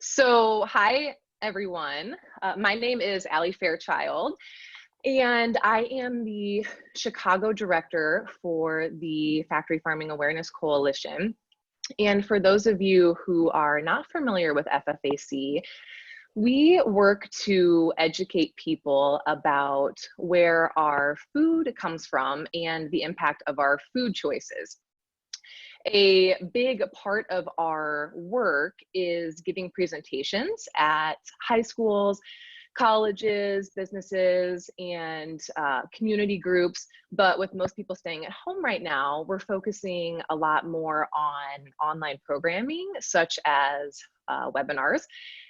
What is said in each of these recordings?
Hi everyone. My name is Allie Fairchild, and I am the Chicago director for the Factory Farming Awareness Coalition. And for those of you who are not familiar with FFAC, we work to educate people about where our food comes from and the impact of our food choices. A big part of our work is giving presentations at high schools, colleges, businesses, and community groups. But with most people staying at home right now, we're focusing a lot more on online programming, such as webinars,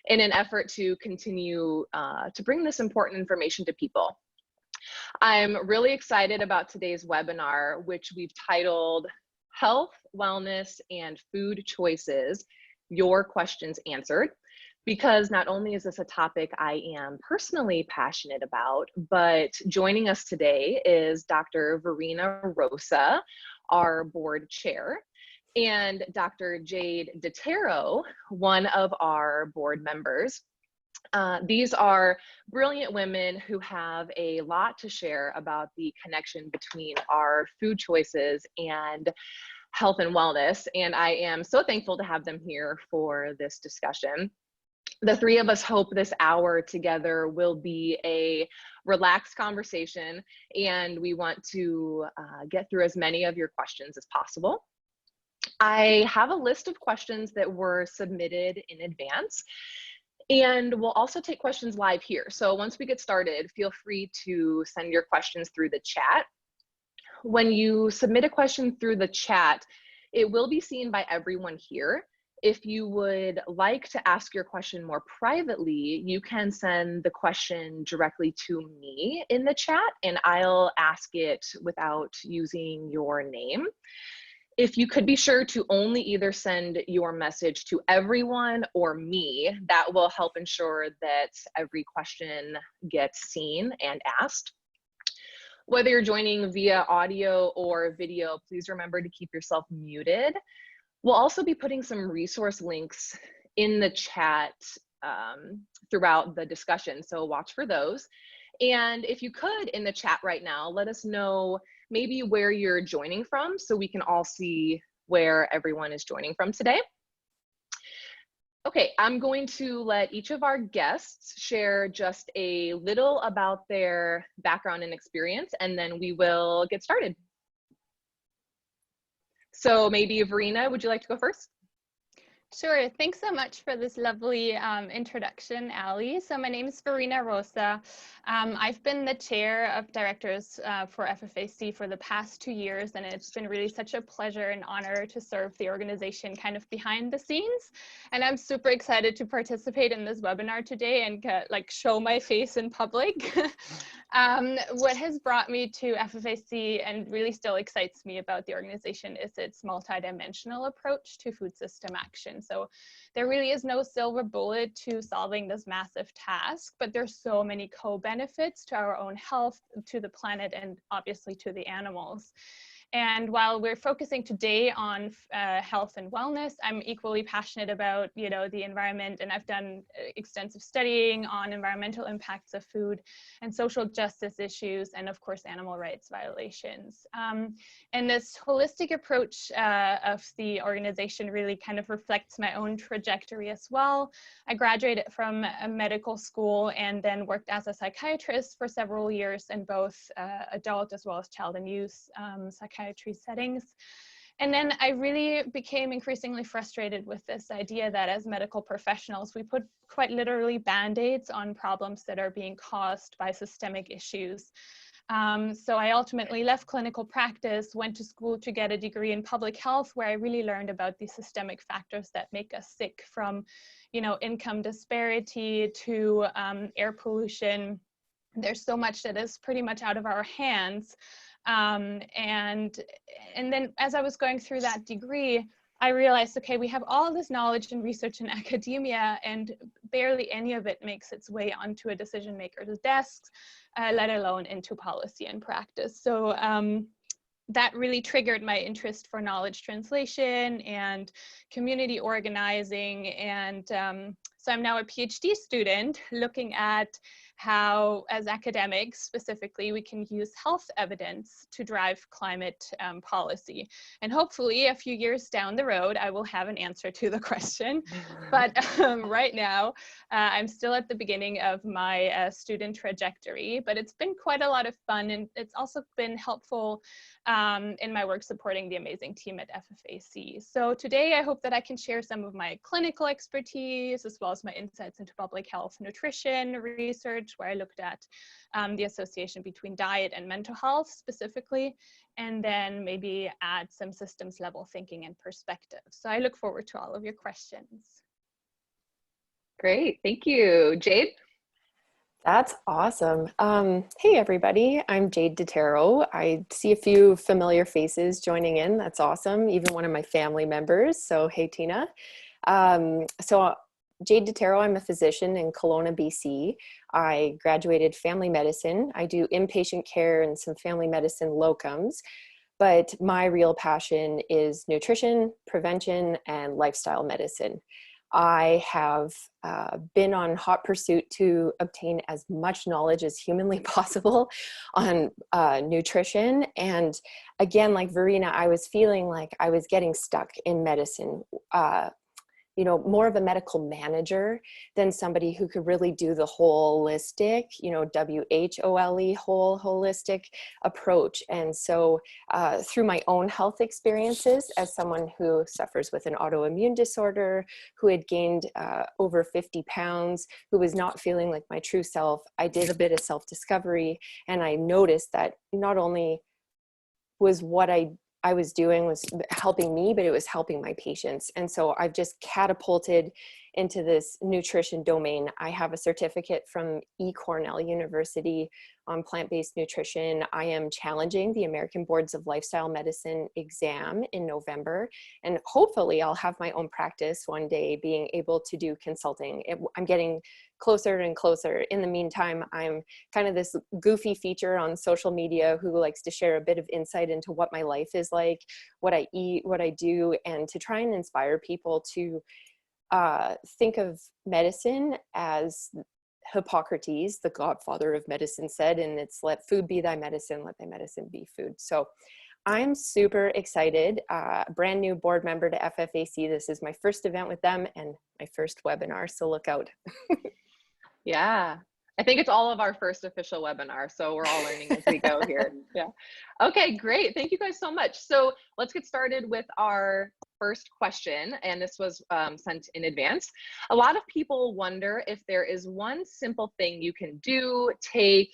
in an effort to continue to bring this important information to people. I'm really excited about today's webinar, which we've titled Health, Wellness, and Food Choices, Your Questions Answered, because not only is this a topic I am personally passionate about, but joining us today is Dr. Verena Rossa, our board chair, and Dr. Jade Dittaro, one of our board members. These are brilliant women who have a lot to share about the connection between our food choices and health and wellness, and I am so thankful to have them here for this discussion. The three of us hope this hour together will be a relaxed conversation, and we want to get through as many of your questions as possible. I have a list of questions that were submitted in advance, and we'll also take questions live here. So once we get started, feel free to send your questions through the chat. When you submit a question through the chat, it will be seen by everyone here. If you would like to ask your question more privately, you can send the question directly to me in the chat, and I'll ask it without using your name. If you could be sure to only either send your message to everyone or me, that will help ensure that every question gets seen and asked. Whether you're joining via audio or video, please remember to keep yourself muted. We'll also be putting some resource links in the chat throughout the discussion, so watch for those. And if you could, in the chat right now, let us know maybe where you're joining from so we can all see where everyone is joining from today. Okay, I'm going to let each of our guests share just a little about their background and experience, and then we will get started. So maybe Verena, would you like to go first? Sure. Thanks so much for this lovely introduction, Allie. So my name is Verena Rossa. I've been the chair of directors for FFAC for the past 2 years, and it's been really such a pleasure and honor to serve the organization kind of behind the scenes. And I'm super excited to participate in this webinar today and like show my face in public. What has brought me to FFAC and really still excites me about the organization is its multidimensional approach to food system action. So there really is no silver bullet to solving this massive task, but there's so many co-benefits to our own health, to the planet, and obviously to the animals. And while we're focusing today on health and wellness, I'm equally passionate about, the environment, and I've done extensive studying on environmental impacts of food and social justice issues, and of course, animal rights violations. And this holistic approach of the organization really kind of reflects my own trajectory as well. I graduated from a medical school and then worked as a psychiatrist for several years in both adult as well as child and youth psychiatry settings. And then I really became increasingly frustrated with this idea that as medical professionals, we put quite literally band-aids on problems that are being caused by systemic issues. So I ultimately left clinical practice, went to school to get a degree in public health, where I really learned about the systemic factors that make us sick, from, income disparity to air pollution. There's so much that is pretty much out of our hands. And then as I was going through that degree, I realized, okay, we have all this knowledge and research in academia, and barely any of it makes its way onto a decision maker's desk, let alone into policy and practice. So that really triggered my interest for knowledge translation and community organizing. And So I'm now a PhD student looking at how, as academics specifically, we can use health evidence to drive climate policy. And hopefully a few years down the road, I will have an answer to the question. But right now, I'm still at the beginning of my student trajectory, but it's been quite a lot of fun, and it's also been helpful in my work supporting the amazing team at FFAC. So today I hope that I can share some of my clinical expertise as well as my insights into public health nutrition research, where I looked at the association between diet and mental health specifically, and then maybe add some systems level thinking and perspective. So I look forward to all of your questions. Great, thank you. Jade? That's awesome. Hey, everybody, I'm Jade Dittaro. I see a few familiar faces joining in. That's awesome. Even one of my family members. So, hey, Tina. Jade Dittaro, I'm a physician in Kelowna, BC. I graduated family medicine. I do inpatient care and some family medicine locums. But my real passion is nutrition, prevention, and lifestyle medicine. I have been on hot pursuit to obtain as much knowledge as humanly possible on nutrition. And again, like Verena, I was feeling like I was getting stuck in medicine, more of a medical manager than somebody who could really do the holistic, WHOLE, whole holistic approach. And so through my own health experiences as someone who suffers with an autoimmune disorder, who had gained over 50 pounds, who was not feeling like my true self, I did a bit of self-discovery, and I noticed that not only was what I was doing was helping me, but it was helping my patients. And so I've just catapulted into this nutrition domain. I have a certificate from Cornell University on plant-based nutrition. I am challenging the American Boards of Lifestyle Medicine exam in November, and hopefully I'll have my own practice one day, being able to do consulting. I'm getting closer and closer. In the meantime, I'm kind of this goofy feature on social media who likes to share a bit of insight into what my life is like, what I eat, what I do, and to try and inspire people to think of medicine as Hippocrates, the godfather of medicine, said, and it's let food be thy medicine, let thy medicine be food. So I'm super excited, brand new board member to FFAC. This is my first event with them and my first webinar, so look out. Yeah, I think it's all of our first official webinar, so we're all learning as we go here. Yeah. Okay, great. Thank you guys so much. So let's get started with our first question, and this was sent in advance. A lot of people wonder if there is one simple thing you can do, take,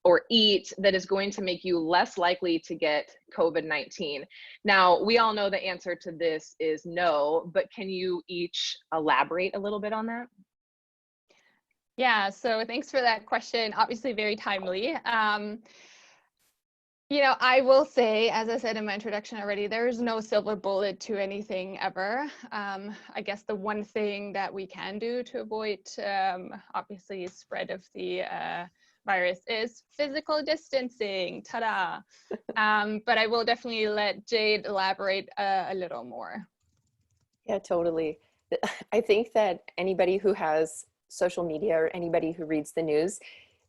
or eat that is going to make you less likely to get COVID-19. Now, we all know the answer to this is no, but can you each elaborate a little bit on that? Yeah, so thanks for that question. Obviously very timely. I will say, as I said in my introduction already, there is no silver bullet to anything ever. I guess the one thing that we can do to avoid, obviously, spread of the virus is physical distancing. Ta-da! But I will definitely let Jade elaborate a little more. Yeah, totally. I think that anybody who has social media or anybody who reads the news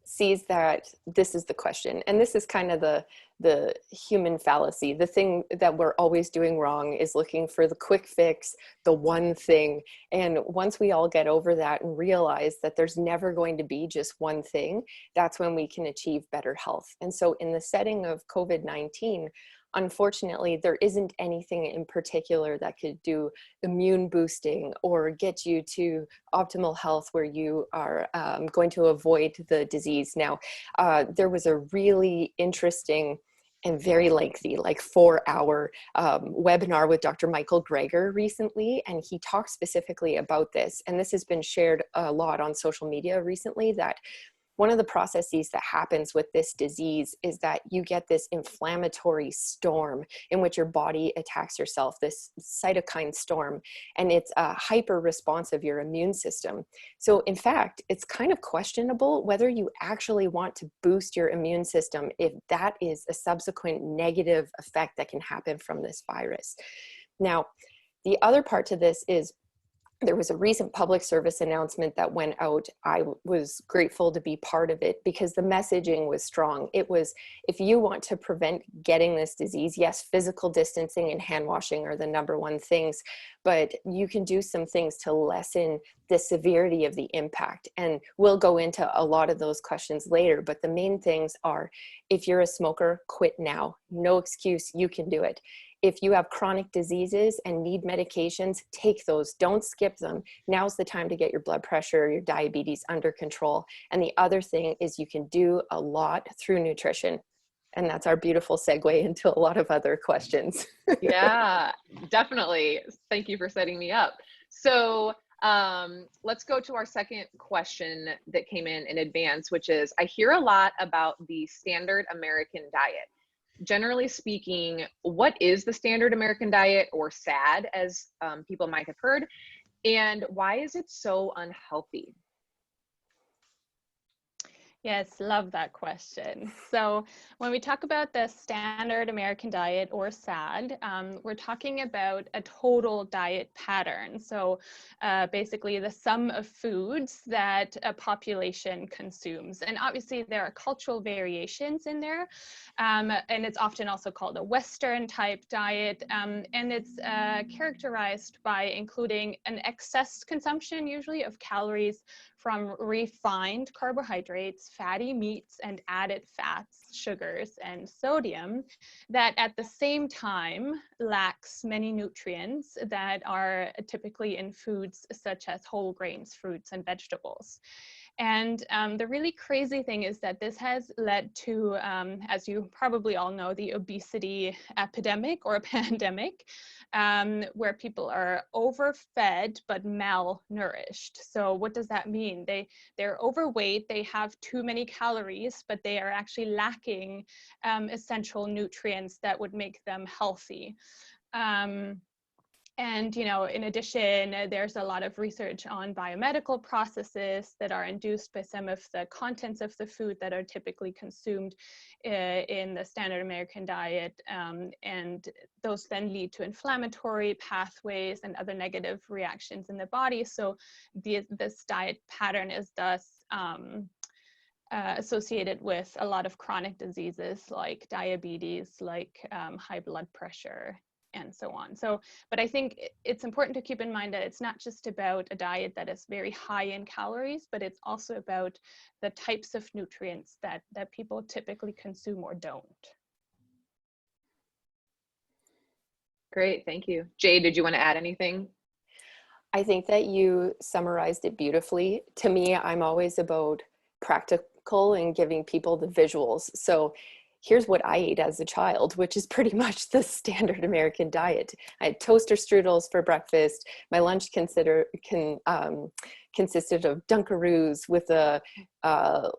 sees that this is the question. And this is kind of the human fallacy. The thing that we're always doing wrong is looking for the quick fix, the one thing. And once we all get over that and realize that there's never going to be just one thing, that's when we can achieve better health. And so in the setting of COVID-19, unfortunately, there isn't anything in particular that could do immune boosting or get you to optimal health where you are going to avoid the disease. Now, there was a really interesting and very lengthy, like 4-hour webinar with Dr. Michael Greger recently, and he talked specifically about this. And this has been shared a lot on social media recently, that one of the processes that happens with this disease is that you get this inflammatory storm in which your body attacks yourself, this cytokine storm, and it's hyper responsive, your immune system. So in fact, it's kind of questionable whether you actually want to boost your immune system if that is a subsequent negative effect that can happen from this virus. Now, the other part to this is there was a recent public service announcement that went out. I was grateful to be part of it because the messaging was strong. It was, if you want to prevent getting this disease, yes, physical distancing and hand washing are the #1 things, but you can do some things to lessen the severity of the impact. And we'll go into a lot of those questions later, but the main things are, if you're a smoker, quit now. No excuse, you can do it. If you have chronic diseases and need medications, take those, don't skip them. Now's the time to get your blood pressure, your diabetes under control. And the other thing is you can do a lot through nutrition. And that's our beautiful segue into a lot of other questions. Yeah, definitely. Thank you for setting me up. So let's go to our second question that came in advance, which is, I hear a lot about the standard American diet. Generally speaking, what is the standard American diet, or SAD, as people might have heard, and why is it so unhealthy? Yes, love that question. So when we talk about the standard American diet, or SAD, we're talking about a total diet pattern. So basically the sum of foods that a population consumes. And obviously there are cultural variations in there. And it's often also called a Western type diet. And it's characterized by including an excess consumption, usually, of calories from refined carbohydrates, fatty meats, and added fats, sugars, and sodium, that at the same time lacks many nutrients that are typically in foods such as whole grains, fruits, and vegetables. And the really crazy thing is that this has led to, as you probably all know, the obesity epidemic or pandemic, where people are overfed but malnourished. So what does that mean? They're overweight, they have too many calories, but they are actually lacking essential nutrients that would make them healthy. And, you know, in addition, there's a lot of research on biomedical processes that are induced by some of the contents of the food that are typically consumed in the standard American diet. And those then lead to inflammatory pathways and other negative reactions in the body. So this diet pattern is thus associated with a lot of chronic diseases like diabetes, like high blood pressure, and so on. So, but I think it's important to keep in mind that it's not just about a diet that is very high in calories, but it's also about the types of nutrients that people typically consume or don't. Great, thank you. Jade, did you want to add anything? I think that you summarized it beautifully. To me, I'm always about practical and giving people the visuals. So here's what I ate as a child, which is pretty much the standard American diet. I had toaster strudels for breakfast. My lunch consisted of Dunkaroos with a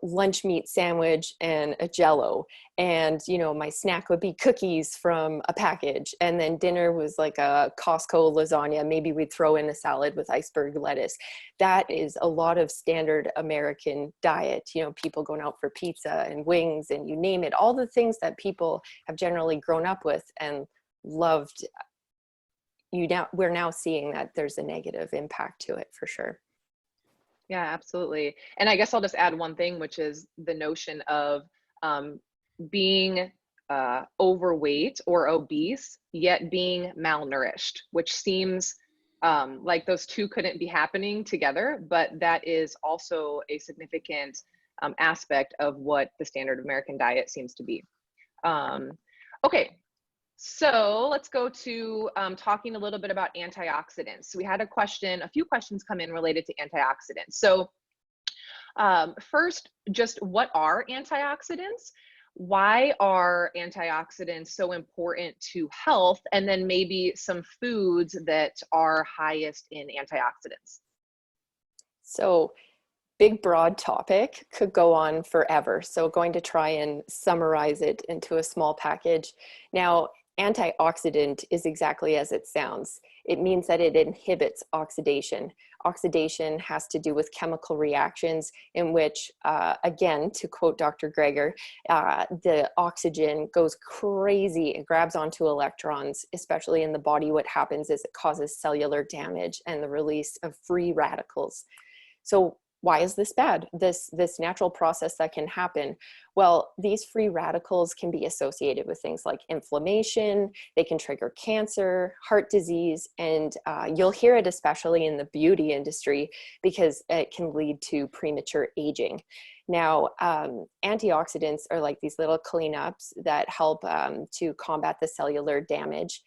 lunch meat sandwich and a Jell-O. And, you know, my snack would be cookies from a package. And then dinner was like a Costco lasagna. Maybe we'd throw in a salad with iceberg lettuce. That is a lot of standard American diet. You know, people going out for pizza and wings and you name it, all the things that people have generally grown up with and loved. We're now seeing that there's a negative impact to it for sure. Yeah, absolutely. And I guess I'll just add one thing, which is the notion of being overweight or obese, yet being malnourished, which seems like those two couldn't be happening together, but that is also a significant aspect of what the standard American diet seems to be. Okay. So let's go to talking a little bit about antioxidants. We had a few questions come in related to antioxidants. So first, just what are antioxidants? Why are antioxidants so important to health? And then maybe some foods that are highest in antioxidants. So big, broad topic, could go on forever. So going to try and summarize it into a small package. Now, antioxidant is exactly as it sounds. It means that it inhibits oxidation. Oxidation has to do with chemical reactions in which, again, to quote Dr. Greger, the oxygen goes crazy and grabs onto electrons, especially in the body. What happens is it causes cellular damage and the release of free radicals. So why is this bad? This natural process that can happen. Well, these free radicals can be associated with things like inflammation. They can trigger cancer, heart disease, and you'll hear it especially in the beauty industry because it can lead to premature aging. Now, antioxidants are like these little cleanups that help to combat the cellular damage.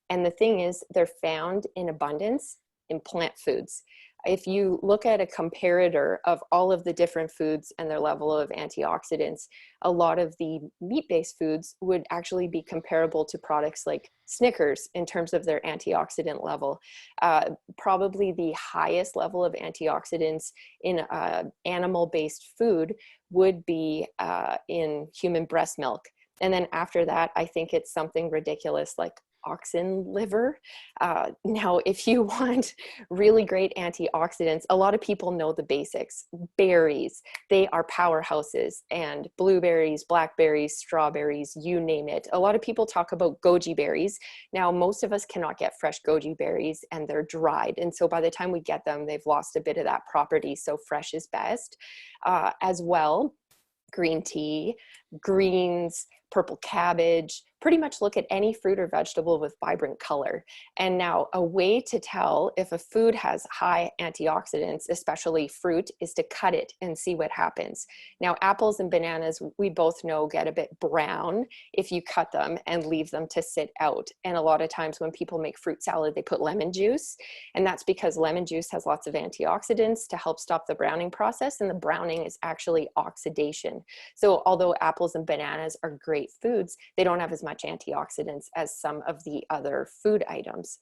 And the thing is, they're found in abundance in plant foods. If you look at a comparator of all of the different foods and their level of antioxidants, a lot of the meat-based foods would actually be comparable to products like Snickers in terms of their antioxidant level. Probably the highest level of antioxidants in animal-based food would be in human breast milk. And then after that, I think it's something ridiculous like oxen liver. Now, if you want really great antioxidants, a lot of people know the basics. Berries, they are powerhouses, and blueberries, blackberries, strawberries, you name it. A lot of people talk about goji berries. Now, most of us cannot get fresh goji berries and they're dried. And so by the time we get them, they've lost a bit of that property. So fresh is best. As well, green tea, greens, purple cabbage, pretty much look at any fruit or vegetable with vibrant color. And now a way to tell if a food has high antioxidants, especially fruit, is to cut it and see what happens. Now, apples and bananas, we both know, get a bit brown if you cut them and leave them to sit out. And a lot of times when people make fruit salad, they put lemon juice. And that's because lemon juice has lots of antioxidants to help stop the browning process. And the browning is actually oxidation. So although apples and bananas are great foods, they don't have as much antioxidants as some of the other food items.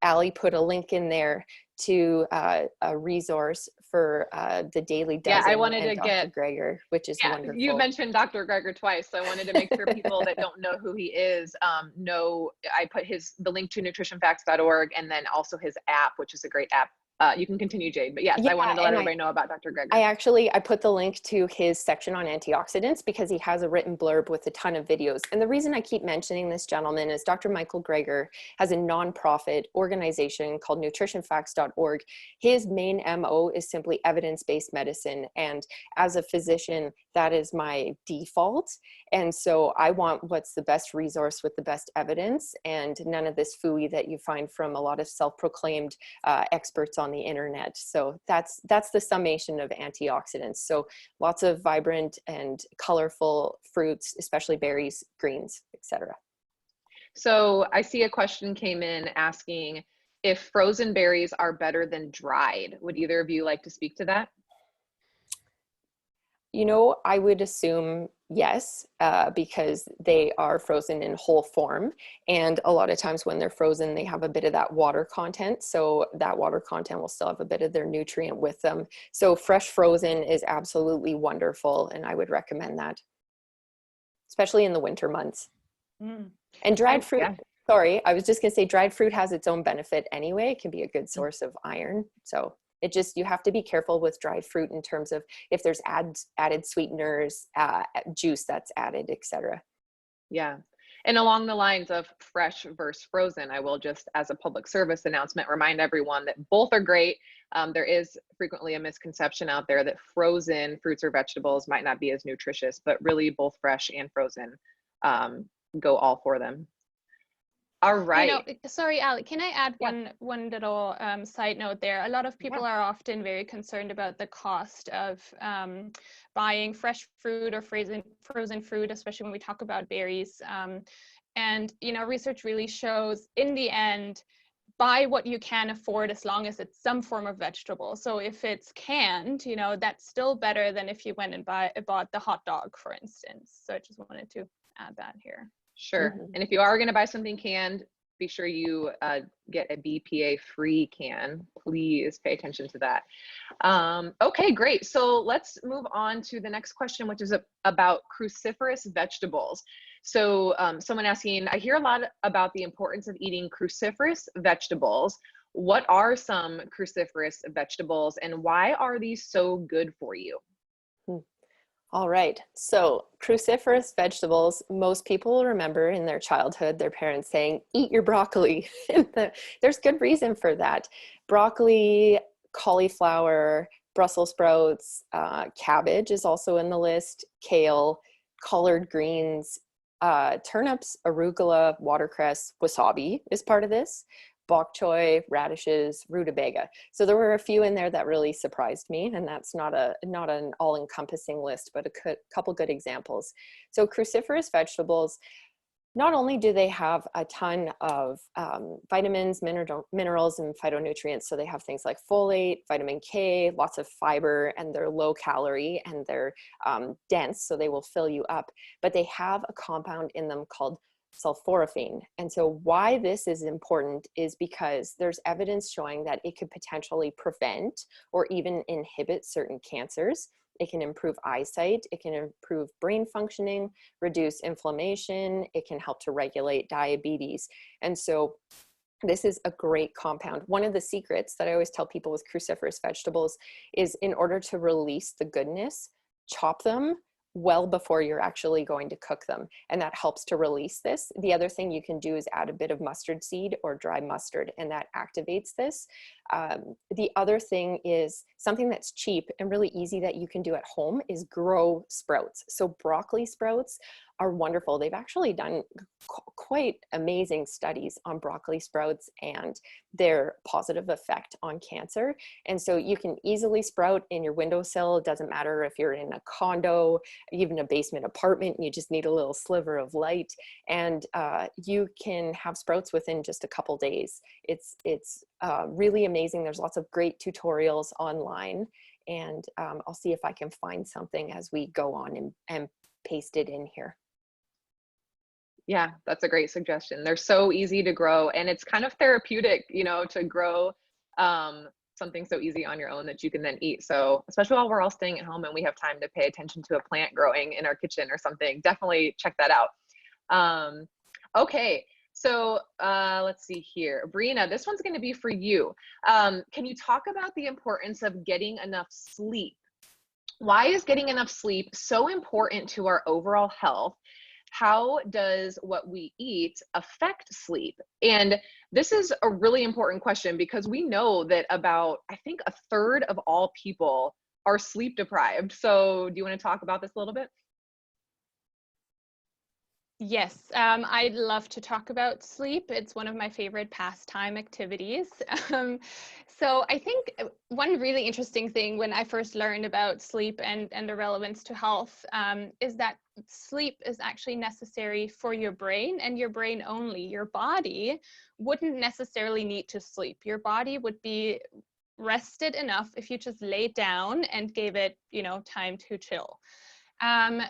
Ali put a link in there to a resource for the Daily Dozen. Yeah, I wanted and to Dr. get Greger, which is wonderful. You mentioned Dr. Greger twice, so I wanted to make sure people that don't know who he is know. I put the link to nutritionfacts.org and then also his app, which is a great app. You can continue, Jade, but yes, Yeah, I wanted to let everybody know about Dr. Greger. I put the link to his section on antioxidants because he has a written blurb with a ton of videos. And the reason I keep mentioning this gentleman is Dr. Michael Greger has a nonprofit organization called nutritionfacts.org. His main MO is simply evidence-based medicine. And as a physician, that is my default. And so I want what's the best resource with the best evidence and none of this phooey that you find from a lot of self-proclaimed experts on the internet. So that's the summation of antioxidants. So lots of vibrant and colorful fruits, especially berries, greens, etc. So I see a question came in asking if frozen berries are better than dried. Would either of you like to speak to that? You know, I would assume yes, because they are frozen in whole form. And a lot of times when they're frozen, they have a bit of that water content. So that water content will still have a bit of their nutrient with them. So fresh frozen is absolutely wonderful. And I would recommend that, especially in the winter months. And dried fruit, sorry, I was just gonna say dried fruit has its own benefit anyway. It can be a good source of iron. So it just, you have to be careful with dried fruit in terms of if there's added sweeteners, juice that's added, etc. Yeah. And along the lines of fresh versus frozen, I will just, as a public service announcement, remind everyone that both are great. There is frequently a misconception out there that frozen fruits or vegetables might not be as nutritious, but really both fresh and frozen go all for them. All right. You know, sorry, Ali, can I add one little side note there? A lot of people are often very concerned about the cost of buying fresh fruit or frozen fruit, especially when we talk about berries. And, you know, research really shows in the end, buy what you can afford as long as it's some form of vegetable. So if it's canned, you know, that's still better than if you went and bought the hot dog, for instance. So I just wanted to add that here. Sure. And if you are going to buy something canned, be sure you get a BPA-free can. Please pay attention to that. Okay, great. So let's move on to the next question, which is about cruciferous vegetables. So someone asking, I hear a lot about the importance of eating cruciferous vegetables. What are some cruciferous vegetables and why are these so good for you? All right, so cruciferous vegetables, most people will remember in their childhood, their parents saying, eat your broccoli. There's good reason for that. Broccoli, cauliflower, Brussels sprouts, cabbage is also in the list, kale, collard greens, turnips, arugula, watercress, wasabi is part of this, bok choy, radishes, rutabaga. So there were a few in there that really surprised me, and that's not an all-encompassing list, but a couple good examples. So cruciferous vegetables, not only do they have a ton of vitamins, minerals, and phytonutrients, so they have things like folate, vitamin K, lots of fiber, and they're low calorie and they're dense, so they will fill you up, but they have a compound in them called sulforaphane. And so why this is important is because there's evidence showing that it could potentially prevent or even inhibit certain cancers. It can improve eyesight, it can improve brain functioning, reduce inflammation, it can help to regulate diabetes. And so this is a great compound. One of the secrets that I always tell people with cruciferous vegetables is, in order to release the goodness, chop them well before you're actually going to cook them. And that helps to release this. The other thing you can do is add a bit of mustard seed or dry mustard, and that activates this. The other thing is something that's cheap and really easy that you can do at home is grow sprouts. So broccoli sprouts are wonderful. They've actually done quite amazing studies on broccoli sprouts and their positive effect on cancer. And so you can easily sprout in your windowsill. It doesn't matter if you're in a condo, even a basement apartment, you just need a little sliver of light, and you can have sprouts within just a couple days. It's really amazing. There's lots of great tutorials online, and I'll see if I can find something as we go on and paste it in here. Yeah, that's a great suggestion. They're so easy to grow, and it's kind of therapeutic, you know, to grow something so easy on your own that you can then eat. So especially while we're all staying at home and we have time to pay attention to a plant growing in our kitchen or something, definitely check that out. Okay, so let's see here. Verena, this one's going to be for you. Can you talk about the importance of getting enough sleep? Why is getting enough sleep so important to our overall health? How does what we eat affect sleep? And this is a really important question because we know that about, I think, 1/3 of all people are sleep deprived. So do you want to talk about this a little bit? Yes, I'd love to talk about sleep. It's one of my favorite pastime activities. So I think one really interesting thing when I first learned about sleep and the relevance to health is that sleep is actually necessary for your brain and your brain only. Your body wouldn't necessarily need to sleep. Your body would be rested enough if you just laid down and gave it, you know, time to chill.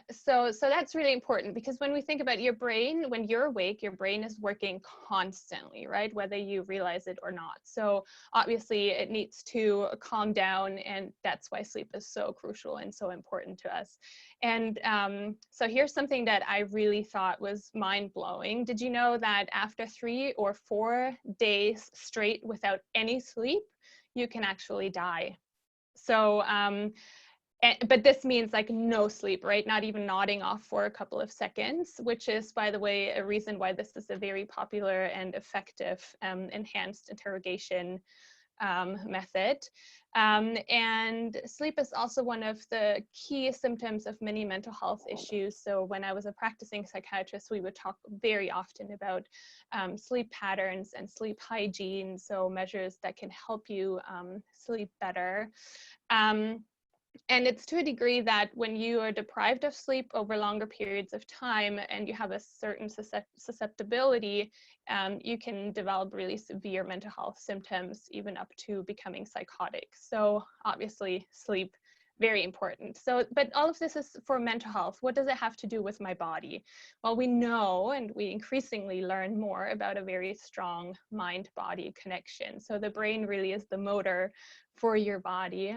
So that's really important, because when we think about your brain, when you're awake, your brain is working constantly, right? Whether you realize it or not. So obviously it needs to calm down, and that's why sleep is so crucial and so important to us. And so here's something that I really thought was mind-blowing. Did you know that after 3 or 4 days straight without any sleep, you can actually die? So but this means like no sleep, right? Not even nodding off for a couple of seconds, which is, by the way, a reason why this is a very popular and effective enhanced interrogation method. And sleep is also one of the key symptoms of many mental health issues. So when I was a practicing psychiatrist, we would talk very often about sleep patterns and sleep hygiene, so measures that can help you sleep better. And it's to a degree that when you are deprived of sleep over longer periods of time and you have a certain susceptibility, you can develop really severe mental health symptoms, even up to becoming psychotic. So obviously sleep, very important. So, but all of this is for mental health. What does it have to do with my body? Well, we know, and we increasingly learn more about a very strong mind-body connection. So the brain really is the motor for your body.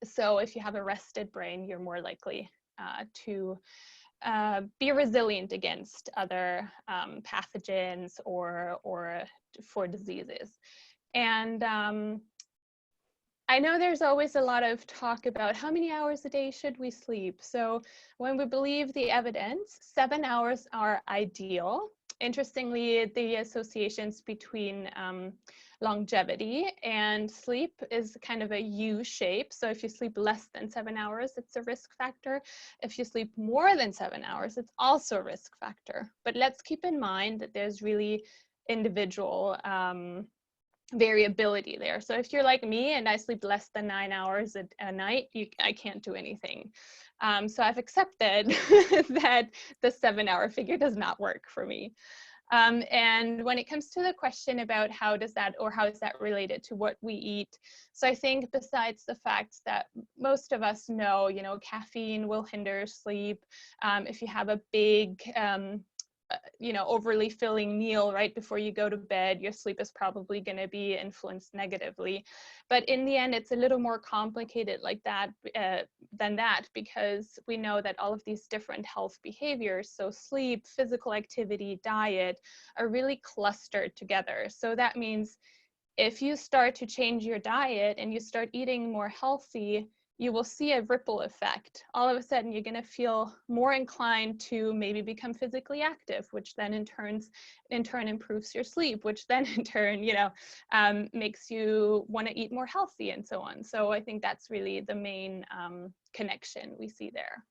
So if you have a rested brain, you're more likely to be resilient against other pathogens or for diseases. And I know there's always a lot of talk about how many hours a day should we sleep. So when we believe the evidence, 7 hours are ideal. Interestingly, the associations between longevity and sleep is kind of a U shape. So if you sleep less than 7 hours, it's a risk factor. If you sleep more than 7 hours, it's also a risk factor. But let's keep in mind that there's really individual variability there. So if you're like me and I sleep less than 9 hours a night, I can't do anything. So I've accepted that the 7 hour figure does not work for me. And when it comes to the question about how is that related to what we eat, so I think besides the fact that most of us know, caffeine will hinder sleep. If you have a big overly filling meal right before you go to bed, your sleep is probably going to be influenced negatively. But in the end, it's a little more complicated like that than that, because we know that all of these different health behaviors, so sleep, physical activity, diet, are really clustered together. So that means if you start to change your diet and you start eating more healthy, you will see a ripple effect. All of a sudden, you're going to feel more inclined to maybe become physically active, which then in turn improves your sleep, which then in turn, makes you want to eat more healthy and so on. So I think that's really the main connection we see there.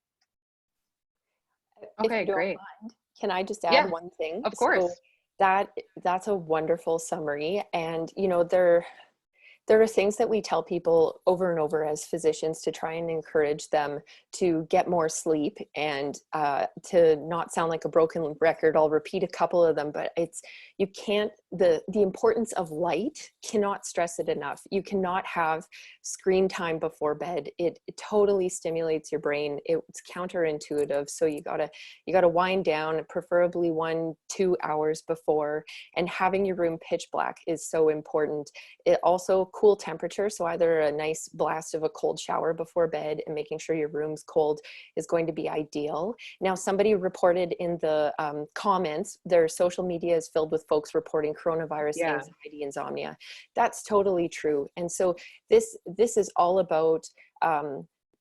Okay, if you don't great. mind, can I just add one thing? Of course. So that's a wonderful summary. And, there are things that we tell people over and over as physicians to try and encourage them to get more sleep, and to not sound like a broken record, I'll repeat a couple of them, but the importance of light, cannot stress it enough. You cannot have screen time before bed. It totally stimulates your brain. It's counterintuitive. So you gotta wind down, preferably 1-2 hours before, and having your room pitch black is so important. It also cool temperature, so either a nice blast of a cold shower before bed and making sure your room's cold is going to be ideal. Now, somebody reported in the comments, their social media is filled with folks reporting coronavirus anxiety, insomnia. That's totally true. And so this is all about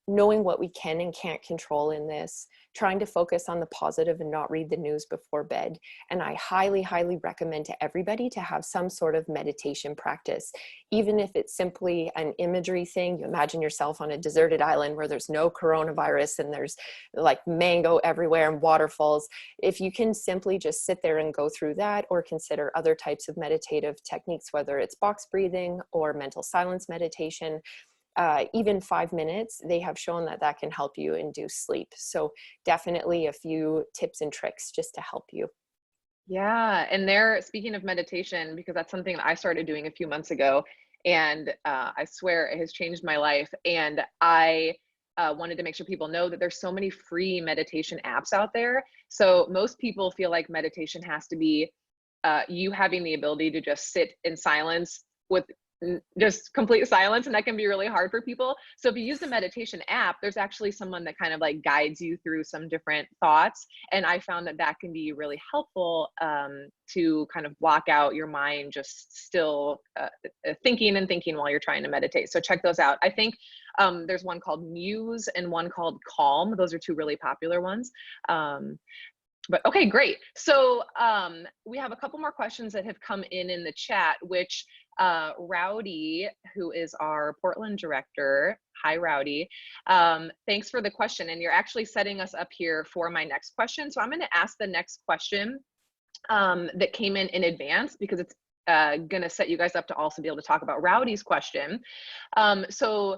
knowing what we can and can't control in this, trying to focus on the positive and not read the news before bed. And I highly, highly recommend to everybody to have some sort of meditation practice, even if it's simply an imagery thing. You imagine yourself on a deserted island where there's no coronavirus and there's like mango everywhere and waterfalls. If you can simply just sit there and go through that, or consider other types of meditative techniques, whether it's box breathing or mental silence meditation, even 5 minutes, they have shown that can help you induce sleep. So definitely a few tips and tricks just to help you. Yeah, and speaking of meditation, because that's something that I started doing a few months ago, and I swear it has changed my life. And I wanted to make sure people know that there's so many free meditation apps out there. So most people feel like meditation has to be you having the ability to just sit in silence with just complete silence, and that can be really hard for people. So if you use the meditation app, there's actually someone that kind of like guides you through some different thoughts, and I found that can be really helpful to kind of block out your mind just still thinking while you're trying to meditate. So check those out. I think there's one called Muse and one called Calm. Those are two really popular ones. But okay, great. So we have a couple more questions that have come in the chat, which Rowdy, who is our Portland director, hi Rowdy, thanks for the question. And you're actually setting us up here for my next question. So I'm going to ask the next question that came in advance, because it's going to set you guys up to also be able to talk about Rowdy's question. So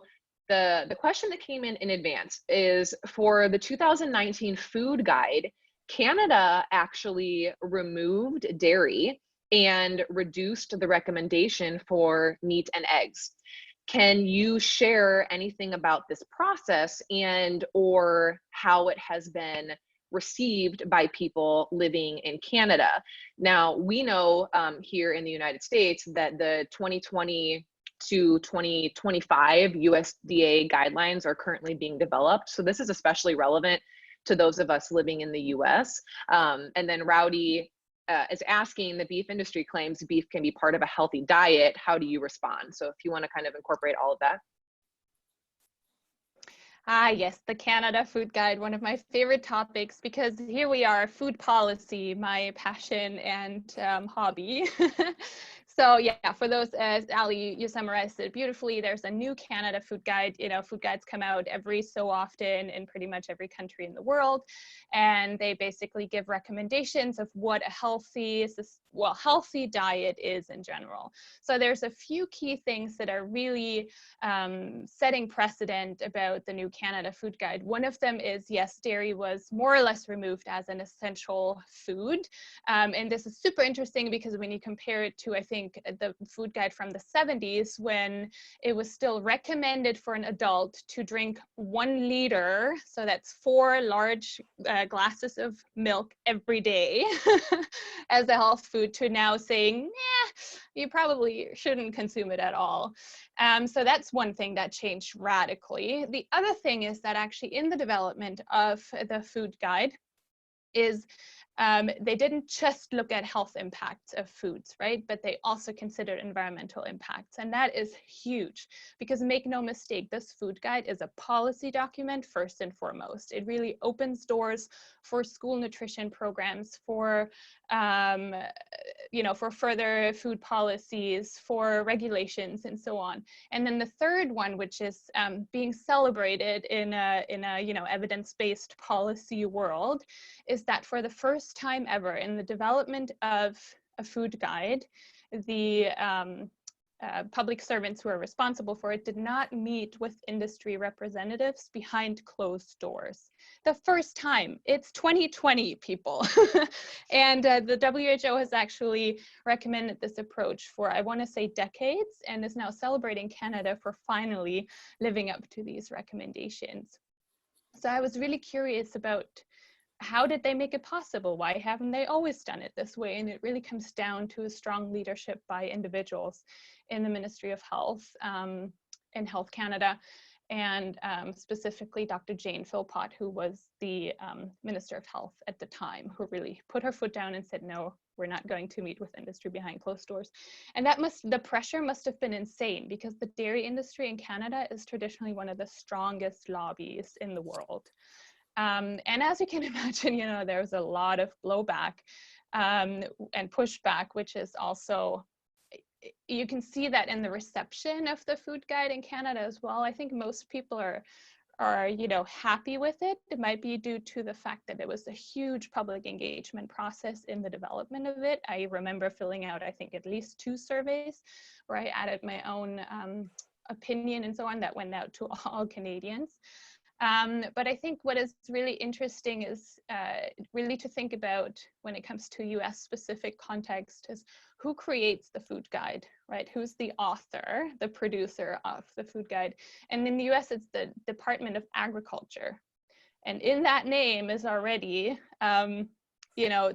the question that came in advance is, for the 2019 food guide, Canada actually removed dairy and reduced the recommendation for meat and eggs. Can you share anything about this process or how it has been received by people living in Canada? Now, we know here in the United States that the 2020 to 2025 USDA guidelines are currently being developed. So this is especially relevant to those of us living in the US. And then Rowdy is asking, the beef industry claims beef can be part of a healthy diet. How do you respond? So if you want to kind of incorporate all of that. Ah, yes, the Canada Food Guide, one of my favorite topics, because here we are, food policy, my passion and hobby. So yeah, for those, as Ali, you summarized it beautifully, there's a new Canada Food Guide. You know, food guides come out every so often in pretty much every country in the world. And they basically give recommendations of what a healthy diet is in general. So there's a few key things that are really setting precedent about the new Canada Food Guide. One of them is, yes, dairy was more or less removed as an essential food. And this is super interesting because when you compare it to, I think, the food guide from the 70s, when it was still recommended for an adult to drink 1 liter, so that's 4 large glasses of milk every day as a health food, to now saying, nah, you probably shouldn't consume it at all. So that's one thing that changed radically. The other thing is that actually in the development of the food guide is they didn't just look at health impacts of foods, right? But they also considered environmental impacts. And that is huge because, make no mistake, this food guide is a policy document first and foremost. It really opens doors for school nutrition programs, for for further food policies, for regulations, and so on. And then the third one, which is being celebrated in a evidence-based policy world, is that for the first time ever in the development of a food guide, the public servants who are responsible for it did not meet with industry representatives behind closed doors. The first time. It's 2020, people. And the WHO has actually recommended this approach for, I want to say, decades, and is now celebrating Canada for finally living up to these recommendations. So I was really curious about, how did they make it possible? Why haven't they always done it this way? And it really comes down to a strong leadership by individuals in the Ministry of Health in Health Canada, and specifically Dr. Jane Philpott, who was the Minister of Health at the time, who really put her foot down and said, no, we're not going to meet with industry behind closed doors. And the pressure must have been insane, because the dairy industry in Canada is traditionally one of the strongest lobbies in the world. And as you can imagine, there's a lot of blowback and pushback, which is also, you can see that in the reception of the food guide in Canada as well. I think most people are happy with it. It might be due to the fact that it was a huge public engagement process in the development of it. I remember filling out, I think, at least 2 surveys where I added my own opinion and so on that went out to all Canadians. But I think what is really interesting is really to think about, when it comes to US specific context, is who creates the food guide, right? Who's the author, the producer of the food guide? And in the US, it's the Department of Agriculture. And in that name is already,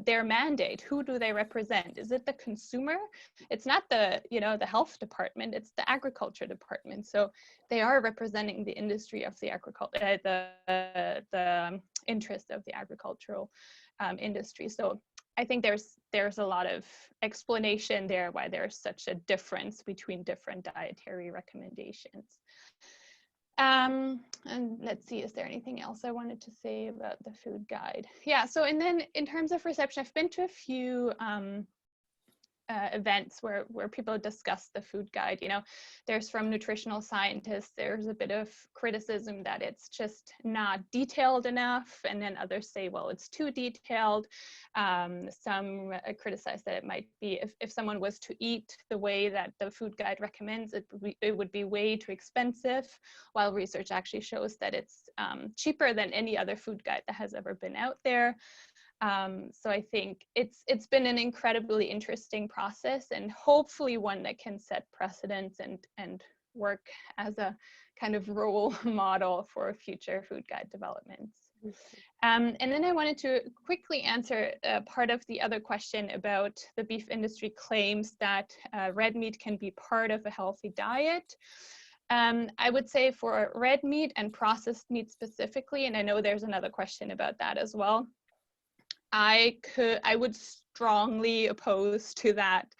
their mandate. Who do they represent? Is it the consumer? It's not the health department, it's the agriculture department. So they are representing the industry of the agriculture, the interest of the agricultural industry. So I think there's a lot of explanation there why there's such a difference between different dietary recommendations. And let's see, is there anything else I wanted to say about the food guide? Yeah, so and then in terms of reception, I've been to a few events where people discuss the food guide. There's, from nutritional scientists, there's a bit of criticism that it's just not detailed enough, and then others say, well, it's too detailed. Some criticize that it might be, if someone was to eat the way that the food guide recommends, it would be way too expensive, while research actually shows that it's cheaper than any other food guide that has ever been out there. So I think it's been an incredibly interesting process, and hopefully one that can set precedents and work as a kind of role model for future food guide developments. And then I wanted to quickly answer part of the other question about the beef industry claims that red meat can be part of a healthy diet. I would say for red meat and processed meat specifically, and I know there's another question about that as well, I would strongly oppose to that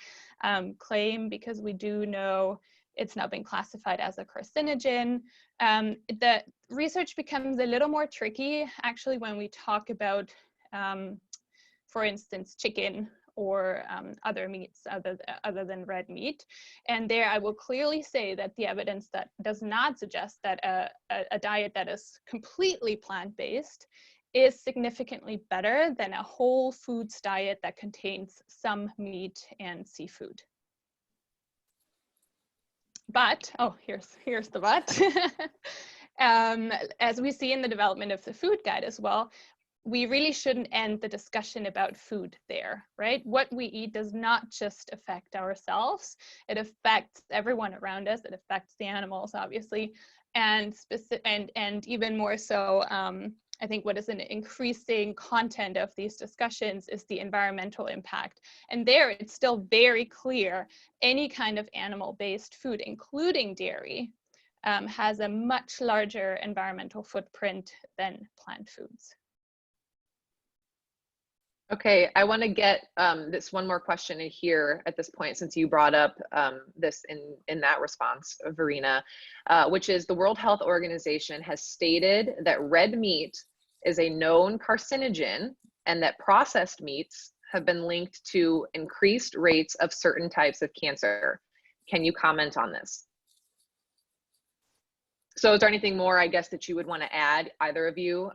claim, because we do know it's now been classified as a carcinogen. The research becomes a little more tricky actually when we talk about, for instance, chicken or other meats other than red meat. And there I will clearly say that the evidence that does not suggest that a diet that is completely plant-based is significantly better than a whole foods diet that contains some meat and seafood. But, oh, here's the but. As we see in the development of the food guide as well, we really shouldn't end the discussion about food there, right? What we eat does not just affect ourselves, it affects everyone around us, it affects the animals, obviously, and even more so, I think what is an increasing content of these discussions is the environmental impact. And there it's still very clear any kind of animal-based food, including dairy, has a much larger environmental footprint than plant foods. Okay, I want to get this one more question in here at this point, since you brought up this in that response, Verena, which is the World Health Organization has stated that red meat is a known carcinogen and that processed meats have been linked to increased rates of certain types of cancer. Can you comment on this? So is there anything more, I guess, that you would want to add, either of you,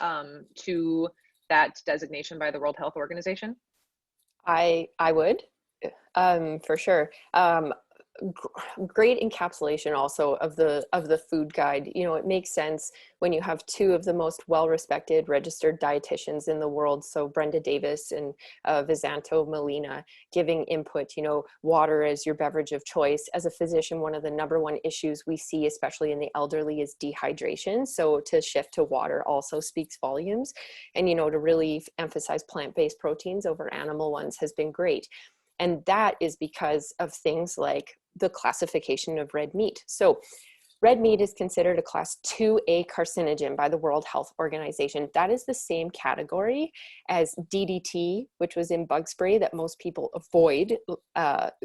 to that designation by the World Health Organization? I would, for sure. Great encapsulation also of the food guide. You know, it makes sense when you have two of the most well-respected registered dietitians in the world, so Brenda Davis and Visanto Molina, giving input. You know, water is your beverage of choice. As a physician, one of the #1 issues we see, especially in the elderly, is dehydration. So to shift to water also speaks volumes. And, you know, to really emphasize plant-based proteins over animal ones has been great. And that is because of things like the classification of red meat. So red meat is considered a class 2A carcinogen by the World Health Organization. That is the same category as DDT, which was in bug spray that most people avoid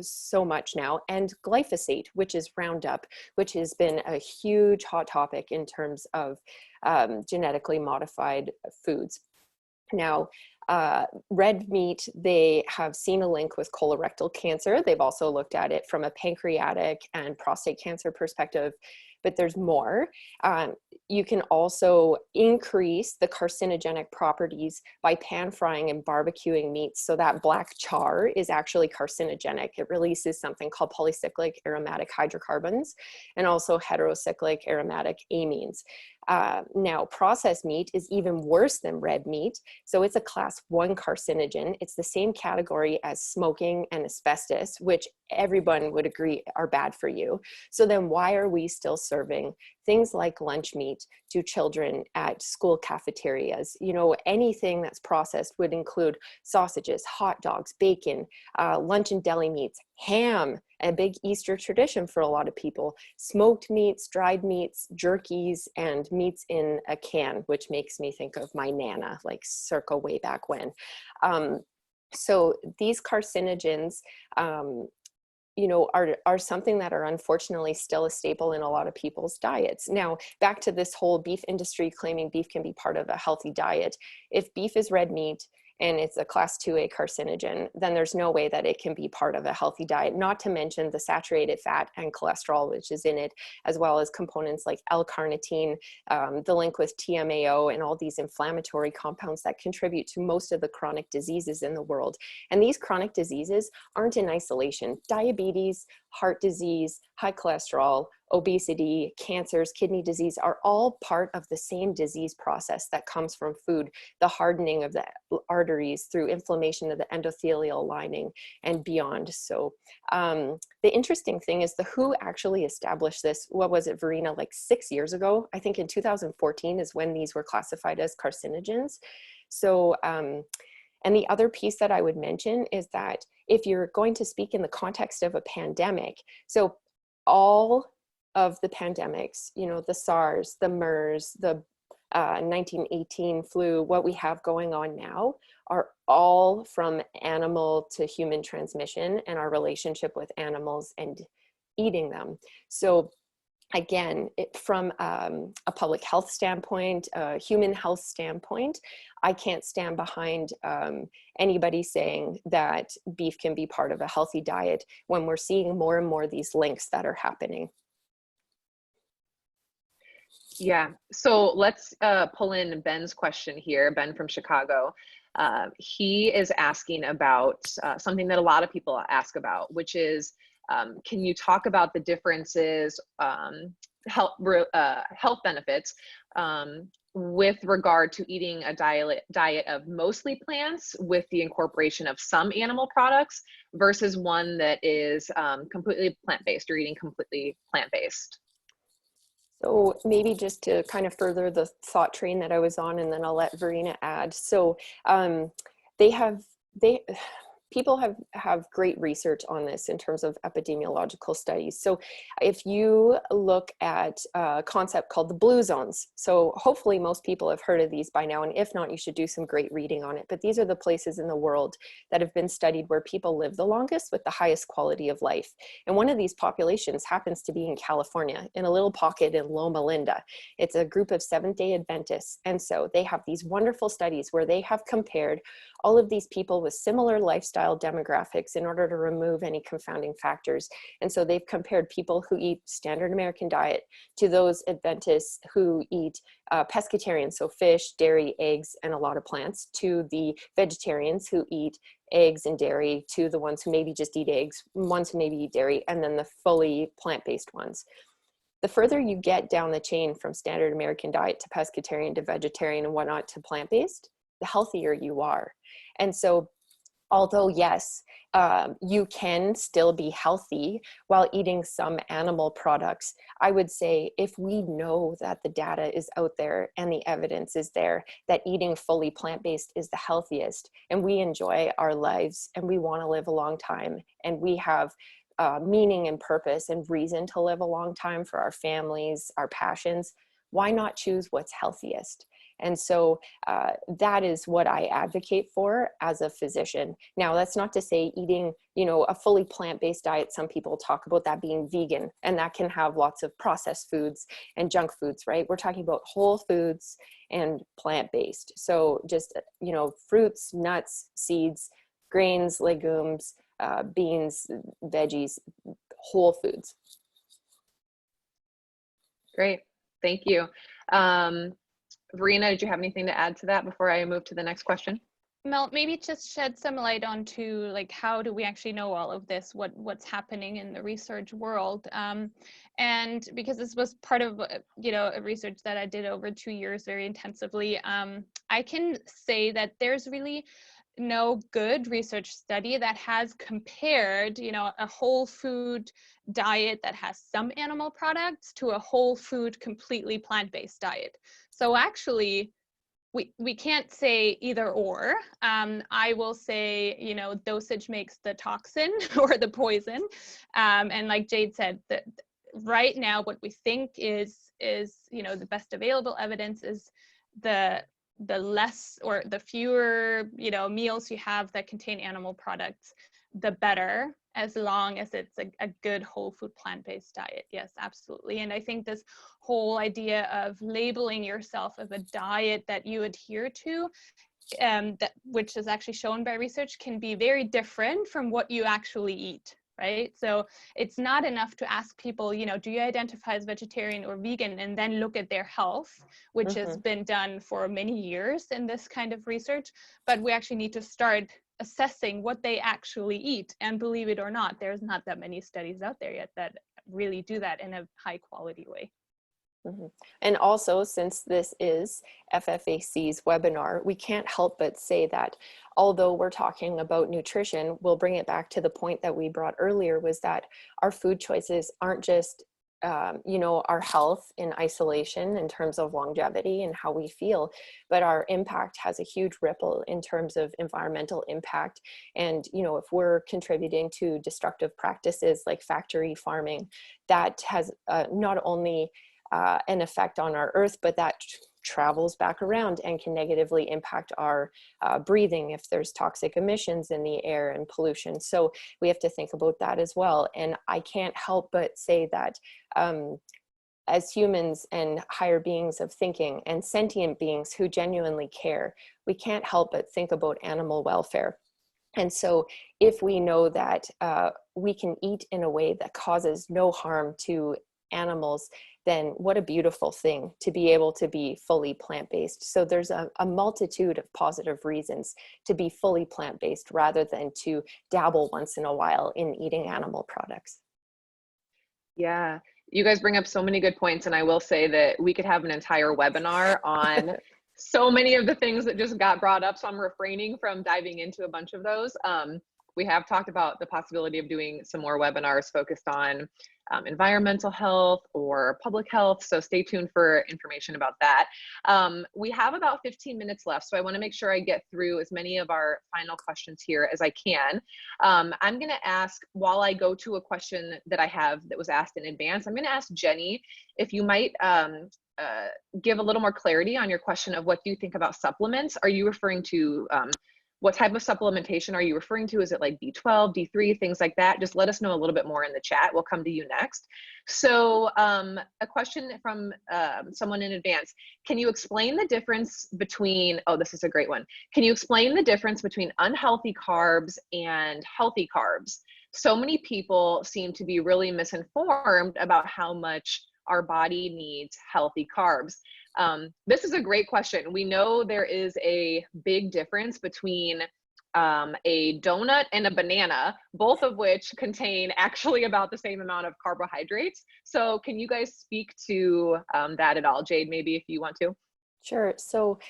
so much now, and glyphosate, which is Roundup, which has been a huge hot topic in terms of genetically modified foods. Now, red meat, they have seen a link with colorectal cancer. They've also looked at it from a pancreatic and prostate cancer perspective, but there's more. You can also increase the carcinogenic properties by pan frying and barbecuing meats. So that black char is actually carcinogenic. It releases something called polycyclic aromatic hydrocarbons and also heterocyclic aromatic amines. Now, processed meat is even worse than red meat. So it's a class 1 carcinogen. It's the same category as smoking and asbestos, which everyone would agree are bad for you. So then why are we still serving things like lunch meat to children at school cafeterias? You know, anything that's processed would include sausages, hot dogs, bacon, lunch and deli meats, ham, a big Easter tradition for a lot of people, smoked meats, dried meats, jerkies, and meats in a can, which makes me think of my Nana, like circa way back when. So these carcinogens, you know, are something that are unfortunately still a staple in a lot of people's diets. Now, back to this whole beef industry claiming beef can be part of a healthy diet. If beef is red meat and it's a class 2A carcinogen, then there's no way that it can be part of a healthy diet, not to mention the saturated fat and cholesterol, which is in it, as well as components like L-carnitine, the link with TMAO, and all these inflammatory compounds that contribute to most of the chronic diseases in the world. And these chronic diseases aren't in isolation. Diabetes, heart disease, high cholesterol, obesity, cancers, kidney disease are all part of the same disease process that comes from food, the hardening of the arteries through inflammation of the endothelial lining and beyond. So the interesting thing is the WHO actually established this, what was it, Verena, like 6 years ago? I think in 2014 is when these were classified as carcinogens. So, and the other piece that I would mention is that if you're going to speak in the context of a pandemic, so all of the pandemics, you know, the SARS, the MERS, the 1918 flu, what we have going on now are all from animal to human transmission and our relationship with animals and eating them. So again, from a public health standpoint, a human health standpoint, I can't stand behind anybody saying that beef can be part of a healthy diet when we're seeing more and more of these links that are happening. Yeah, so let's pull in Ben's question here, Ben from Chicago. He is asking about something that a lot of people ask about, which is, can you talk about the differences, health benefits with regard to eating a diet of mostly plants with the incorporation of some animal products versus one that is completely plant-based or eating completely plant-based? So maybe just to kind of further the thought train that I was on, and then I'll let Verena add. So people have great research on this in terms of epidemiological studies. So if you look at a concept called the blue zones, so hopefully most people have heard of these by now, and if not, you should do some great reading on it. But these are the places in the world that have been studied where people live the longest with the highest quality of life. And one of these populations happens to be in California, in a little pocket in Loma Linda. It's a group of Seventh-day Adventists. And so they have these wonderful studies where they have compared all of these people with similar lifestyle demographics in order to remove any confounding factors. And so they've compared people who eat standard American diet to those Adventists who eat pescatarian, so fish, dairy, eggs, and a lot of plants, to the vegetarians who eat eggs and dairy, to the ones who maybe just eat eggs, ones who maybe eat dairy, and then the fully plant-based ones. The further you get down the chain from standard American diet to pescatarian to vegetarian and whatnot to plant-based, the healthier you are. And so although yes, you can still be healthy while eating some animal products, I would say if we know that the data is out there and the evidence is there that eating fully plant-based is the healthiest, and we enjoy our lives and we want to live a long time, and we have meaning and purpose and reason to live a long time for our families, our passions, why not choose what's healthiest? And so that is what I advocate for as a physician. Now, that's not to say eating, you know, a fully plant-based diet. Some people talk about that being vegan, and that can have lots of processed foods and junk foods, right? We're talking about whole foods and plant-based. So just, you know, fruits, nuts, seeds, grains, legumes, beans, veggies, whole foods. Great, thank you. Verena, did you have anything to add to that before I move to the next question? Mel, maybe just shed some light onto like how do we actually know all of this, what's happening in the research world, and because this was part of a research that I did over 2 years very intensively, I can say that there's really no good research study that has compared, a whole food diet that has some animal products to a whole food completely plant-based diet. So actually, we can't say either or. I will say, dosage makes the toxin or the poison. And like Jade said, that right now what we think is the best available evidence is the less or the fewer meals you have that contain animal products, the better, as long as it's a good whole food plant-based diet. Yes, absolutely. And I think this whole idea of labeling yourself of a diet that you adhere to, which is actually shown by research, can be very different from what you actually eat. Right? So it's not enough to ask people, do you identify as vegetarian or vegan, and then look at their health, which has been done for many years in this kind of research, but we actually need to start assessing what they actually eat. And believe it or not, there's not that many studies out there yet that really do that in a high quality way. And also, since this is FFAC's webinar, we can't help but say that although we're talking about nutrition, we'll bring it back to the point that we brought earlier, was that our food choices aren't just you know, our health in isolation in terms of longevity and how we feel, but our impact has a huge ripple in terms of environmental impact. And, you know, if we're contributing to destructive practices like factory farming, that has not only an effect on our earth, but that travels back around and can negatively impact our breathing if there's toxic emissions in the air and pollution. So we have to think about that as well. And I can't help but say that as humans and higher beings of thinking and sentient beings who genuinely care, we can't help but think about animal welfare. And so if we know that we can eat in a way that causes no harm to animals, then what a beautiful thing to be able to be fully plant-based. So there's a multitude of positive reasons to be fully plant-based rather than to dabble once in a while in eating animal products. Yeah, you guys bring up so many good points, and I will say that we could have an entire webinar on so many of the things that just got brought up, so I'm refraining from diving into a bunch of those. We have talked about the possibility of doing some more webinars focused on environmental health or public health, so stay tuned for information about that. We have about 15 minutes left, so I want to make sure I get through as many of our final questions here as I can. I'm going to ask, while I go to a question that I have that was asked in advance, I'm going to ask Jenny if you might give a little more clarity on your question of what do you think about supplements. Are you referring to what type of supplementation are you referring to? Is it like B12, D3, things like that? Just let us know a little bit more in the chat. We'll come to you next. So a question from someone in advance. Can you explain the difference between, oh, this is a great one. Can you explain the difference between unhealthy carbs and healthy carbs? So many people seem to be really misinformed about how much our body needs healthy carbs. This is a great question. We know there is a big difference between a donut and a banana, both of which contain actually about the same amount of carbohydrates. So can you guys speak to that at all? Jade, maybe if you want to. Sure. So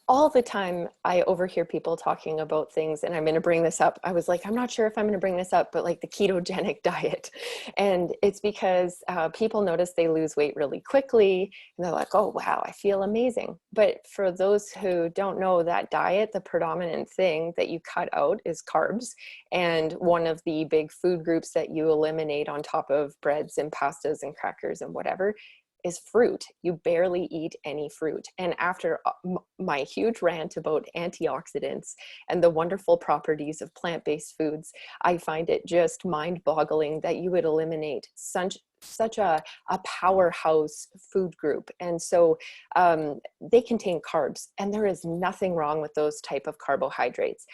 all the time I overhear people talking about things, and I'm going to bring this up. I was like, I'm not sure if I'm going to bring this up, but like the ketogenic diet. And it's because people notice they lose weight really quickly and they're like, oh, wow, I feel amazing. But for those who don't know that diet, the predominant thing that you cut out is carbs. And one of the big food groups that you eliminate on top of breads and pastas and crackers and whatever is fruit. You barely eat any fruit. And after my huge rant about antioxidants and the wonderful properties of plant-based foods, I find it just mind-boggling that you would eliminate such a powerhouse food group. And so they contain carbs, and there is nothing wrong with those type of carbohydrates.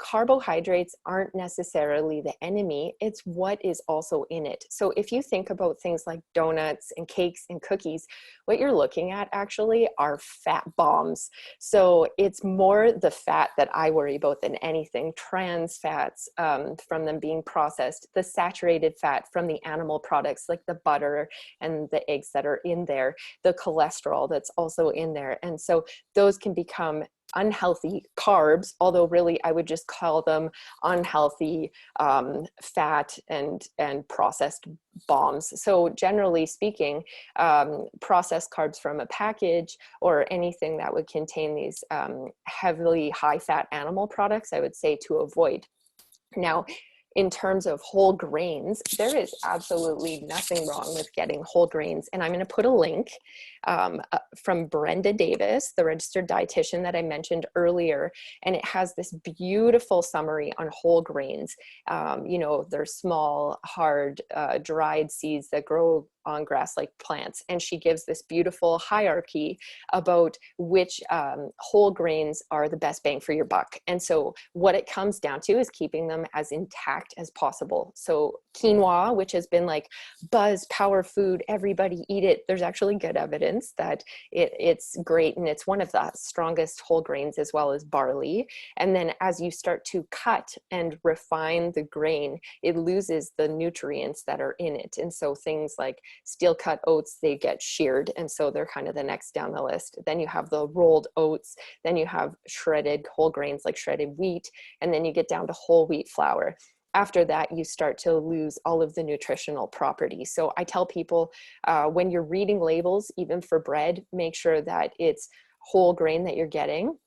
Carbohydrates aren't necessarily the enemy, it's what is also in it. So if you think about things like donuts and cakes and cookies, what you're looking at actually are fat bombs. So it's more the fat that I worry about than anything. Trans fats from them being processed, the saturated fat from the animal products like the butter and the eggs that are in there, the cholesterol that's also in there. And so those can become unhealthy carbs, although really I would just call them unhealthy fat and processed bombs. So generally speaking, processed carbs from a package or anything that would contain these heavily high fat animal products, I would say to avoid. Now, in terms of whole grains, there is absolutely nothing wrong with getting whole grains. And I'm going to put a link from Brenda Davis, the registered dietitian that I mentioned earlier. And it has this beautiful summary on whole grains. You know, they're small, hard, dried seeds that grow on grass-like plants. And she gives this beautiful hierarchy about which whole grains are the best bang for your buck. And so what it comes down to is keeping them as intact as possible. So quinoa, which has been like buzz power food, everybody eat it. There's actually good evidence that it's great. And it's one of the strongest whole grains, as well as barley. And then as you start to cut and refine the grain, it loses the nutrients that are in it. And so things like steel cut oats, they get sheared. And so they're kind of the next down the list. Then you have the rolled oats, then you have shredded whole grains like shredded wheat, and then you get down to whole wheat flour. After that, you start to lose all of the nutritional properties. So I tell people when you're reading labels, even for bread, make sure that it's whole grain that you're getting.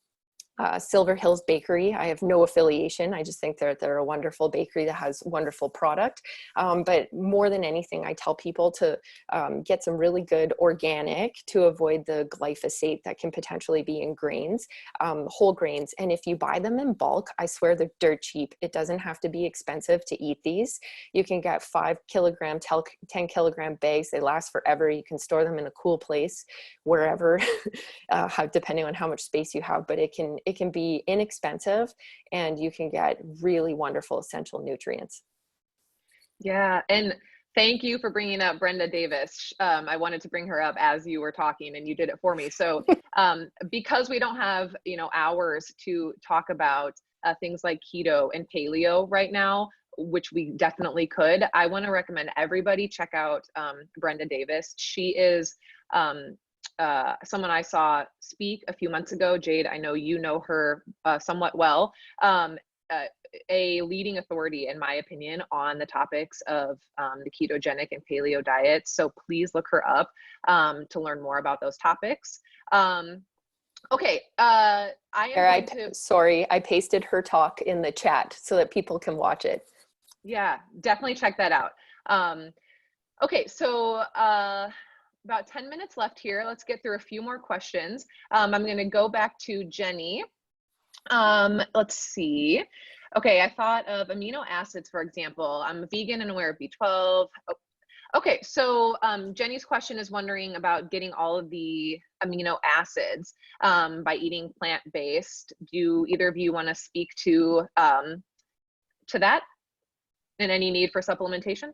Silver Hills Bakery, I have no affiliation. I just think they're a wonderful bakery that has wonderful product. But more than anything, I tell people to get some really good organic to avoid the glyphosate that can potentially be in grains, whole grains. And if you buy them in bulk, I swear they're dirt cheap. It doesn't have to be expensive to eat these. You can get 5 kilogram, 10 kilogram bags. They last forever. You can store them in a cool place, wherever, depending on how much space you have, but it can be inexpensive and you can get really wonderful essential nutrients. Yeah, and thank you for bringing up Brenda Davis. I wanted to bring her up as you were talking and you did it for me. So because we don't have, hours to talk about things like keto and paleo right now, which we definitely could, I want to recommend everybody check out Brenda Davis. She is someone I saw speak a few months ago. Jade, I know you know her somewhat well. A leading authority, in my opinion, on the topics of the ketogenic and paleo diet. So please look her up to learn more about those topics. Okay, Sorry, I pasted her talk in the chat so that people can watch it. Yeah, definitely check that out. Okay, so about 10 minutes left here. Let's get through a few more questions. I'm going to go back to Jenny. Let's see. Okay, I thought of amino acids, for example. I'm a vegan and aware of B12. Oh, okay, so Jenny's question is wondering about getting all of the amino acids by eating plant-based. Do either of you want to speak to that and any need for supplementation?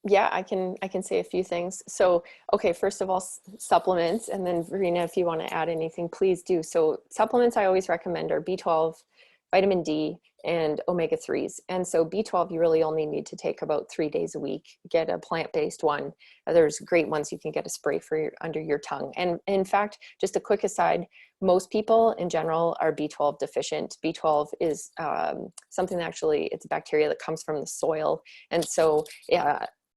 Yeah, I can say a few things. So, okay, first of all, supplements, and then Verena, if you want to add anything, please do. So supplements I always recommend are B12, vitamin D, and omega-3s. And so B12, you really only need to take about 3 days a week. Get a plant-based one. There's great ones you can get a spray for under your tongue. And in fact, just a quick aside, most people in general are B12 deficient. B12 is something that actually, it's a bacteria that comes from the soil. And so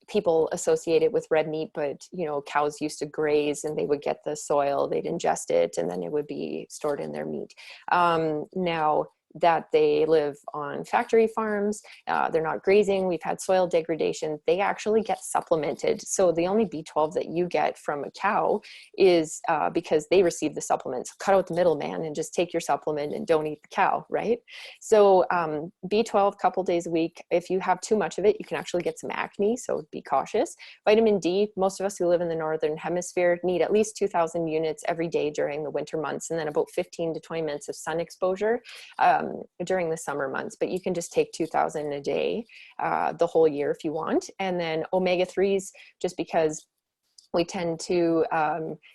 people associate it with red meat, but cows used to graze and they would get the soil, they'd ingest it, and then it would be stored in their meat. Now that they live on factory farms, they're not grazing, we've had soil degradation, they actually get supplemented. So the only B12 that you get from a cow is because they receive the supplements. Cut out the middleman and just take your supplement and don't eat the cow, right? So B12 couple days a week. If you have too much of it, you can actually get some acne, so be cautious. Vitamin D, most of us who live in the Northern Hemisphere need at least 2,000 units every day during the winter months, and then about 15 to 20 minutes of sun exposure during the summer months, but you can just take 2,000 a day the whole year if you want. And then omega-3s, just because we tend to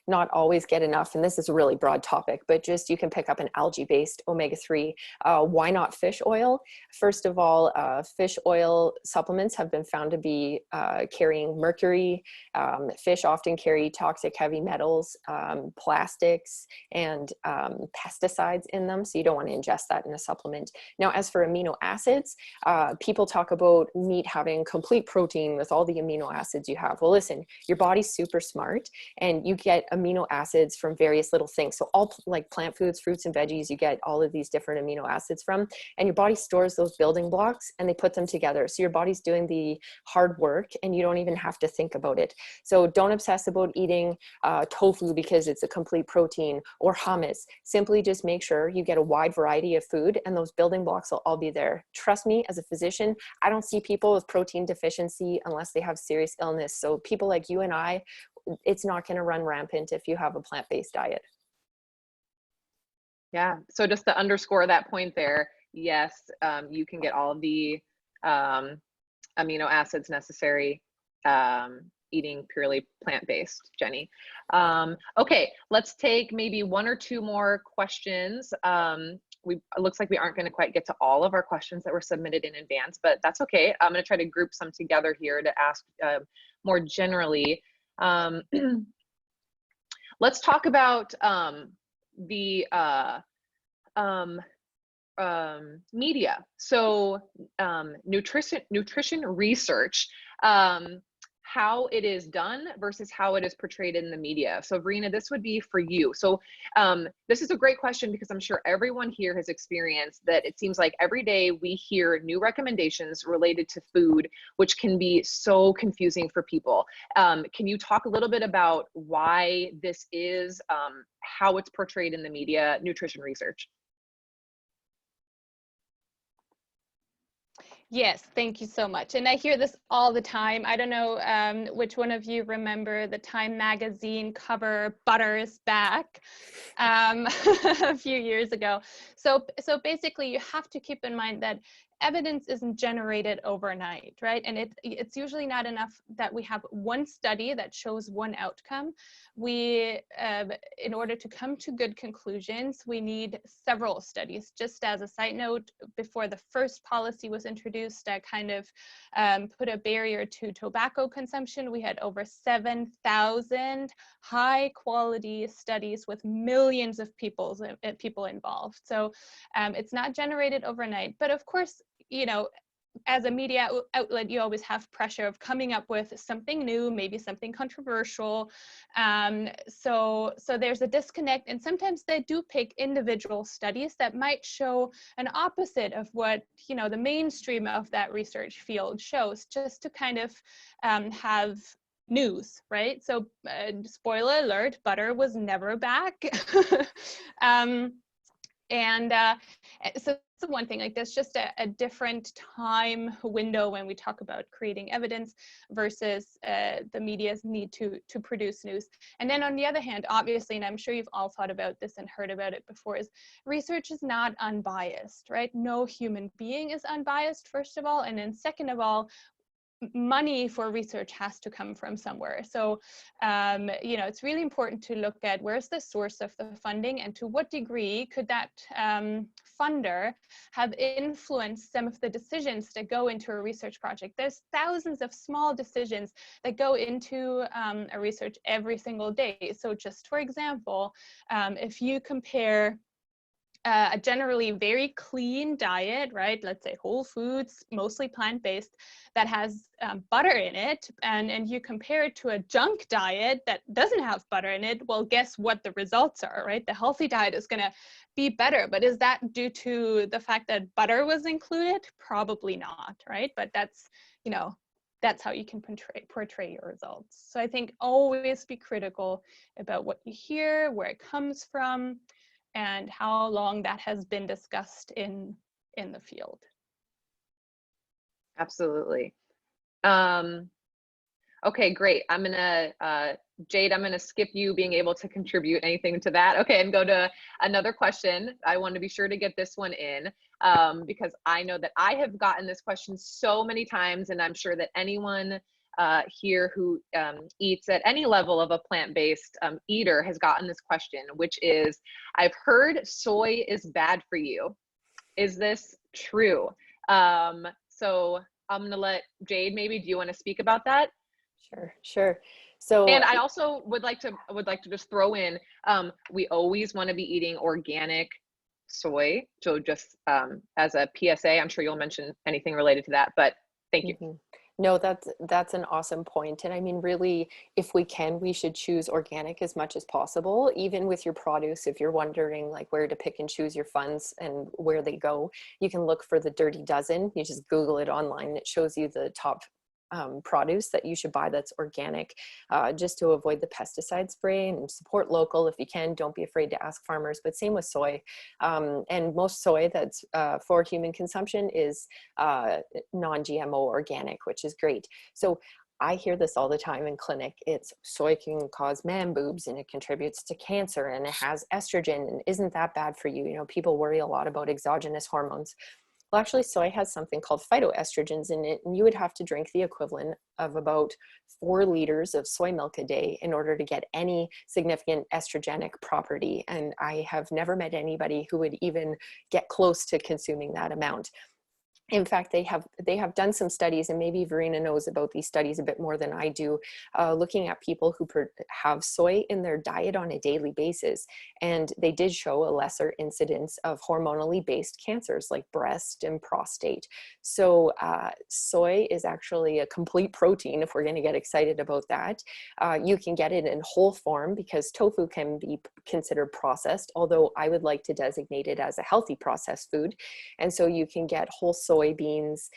not always get enough, and this is a really broad topic, but just you can pick up an algae-based omega-3. Why not fish oil? First of all, fish oil supplements have been found to be carrying mercury. Fish often carry toxic heavy metals, plastics, and pesticides in them, so you don't want to ingest that in a supplement. Now, as for amino acids, people talk about meat having complete protein with all the amino acids you have. Well, listen, your body's super smart, and you get amino acids from various little things. So all like plant foods, fruits and veggies, you get all of these different amino acids from, and your body stores those building blocks and they put them together. So your body's doing the hard work and you don't even have to think about it. So don't obsess about eating tofu because it's a complete protein, or hummus. Simply just make sure you get a wide variety of food and those building blocks will all be there. Trust me, as a physician, I don't see people with protein deficiency unless they have serious illness. So people like you and I, it's not going to run rampant if you have a plant-based diet. Yeah, so just to underscore that point there, yes, you can get all of the amino acids necessary eating purely plant-based, Jenny. Okay, let's take maybe 1 or 2 more questions. It looks like we aren't going to quite get to all of our questions that were submitted in advance, but that's okay. I'm going to try to group some together here to ask more generally. Let's talk about media. So nutrition research, how it is done versus how it is portrayed in the media. So Verena, this would be for you. So this is a great question because I'm sure everyone here has experienced that it seems like every day we hear new recommendations related to food, which can be so confusing for people. Can you talk a little bit about why this is, how it's portrayed in the media, nutrition research? Yes, thank you so much. And I hear this all the time. I don't know which one of you remember the Time magazine cover, "Butter is back," a few years ago. So basically, you have to keep in mind that evidence isn't generated overnight, right? And it's usually not enough that we have one study that shows one outcome. We, in order to come to good conclusions, we need several studies. Just as a side note, before the first policy was introduced that kind of put a barrier to tobacco consumption, we had over 7,000 high quality studies with millions of people involved. So it's not generated overnight, but of course, you know, as a media outlet, you always have pressure of coming up with something new, maybe something controversial. So there's a disconnect, and sometimes they do pick individual studies that might show an opposite of what, you know, the mainstream of that research field shows, just to kind of have news, right? So spoiler alert, butter was never back. So that's one thing, like there's just a different time window when we talk about creating evidence versus the media's need to produce news. And then on the other hand, obviously, and I'm sure you've all thought about this and heard about it before, is research is not unbiased, right? No human being is unbiased, first of all. And then second of all, money for research has to come from somewhere. So, you know, it's really important to look at where's the source of the funding and to what degree could that funder have influenced some of the decisions that go into a research project. There's thousands of small decisions that go into a research every single day. So just for example, if you compare a generally very clean diet, right? Let's say whole foods, mostly plant-based, that has butter in it, and you compare it to a junk diet that doesn't have butter in it, well, guess what the results are, right? The healthy diet is gonna be better, but is that due to the fact that butter was included? Probably not, right? But that's, you know, that's how you can portray your results. So I think always be critical about what you hear, where it comes from, and how long that has been discussed in the field. Absolutely. Okay, great. I'm gonna, Jade, I'm gonna skip you being able to contribute anything to that. Okay, and go to another question. I want to be sure to get this one in because I know that I have gotten this question so many times, and I'm sure that anyone here who eats at any level of a plant-based eater has gotten this question, which is, I've heard soy is bad for you. Is this true? So I'm gonna let Jade, maybe, do you want to speak about that? Sure. So, and I also would like to just throw in, we always want to be eating organic soy. So just as a PSA, I'm sure you'll mention anything related to that, but thank you. Mm-hmm. No, that's an awesome point. And I mean, really, if we can, we should choose organic as much as possible, even with your produce. If you're wondering like where to pick and choose your funds and where they go, you can look for the Dirty Dozen. You just Google it online. It shows you the top produce that you should buy that's organic, just to avoid the pesticide spray and support local if you can. Don't be afraid to ask farmers, but same with soy. And most soy that's for human consumption is non-GMO organic, which is great. So I hear this all the time in clinic. It's soy can cause man boobs and it contributes to cancer and it has estrogen, and isn't that bad for you? You know, people worry a lot about exogenous hormones. Well, actually, soy has something called phytoestrogens in it, and you would have to drink the equivalent of about 4 liters of soy milk a day in order to get any significant estrogenic property. And I have never met anybody who would even get close to consuming that amount. In fact, they have done some studies, and maybe Verena knows about these studies a bit more than I do, looking at people who have soy in their diet on a daily basis. And they did show a lesser incidence of hormonally based cancers like breast and prostate. So soy is actually a complete protein if we're going to get excited about that. You can get it in whole form because tofu can be considered processed, although I would like to designate it as a healthy processed food. And so you can get whole soybeans,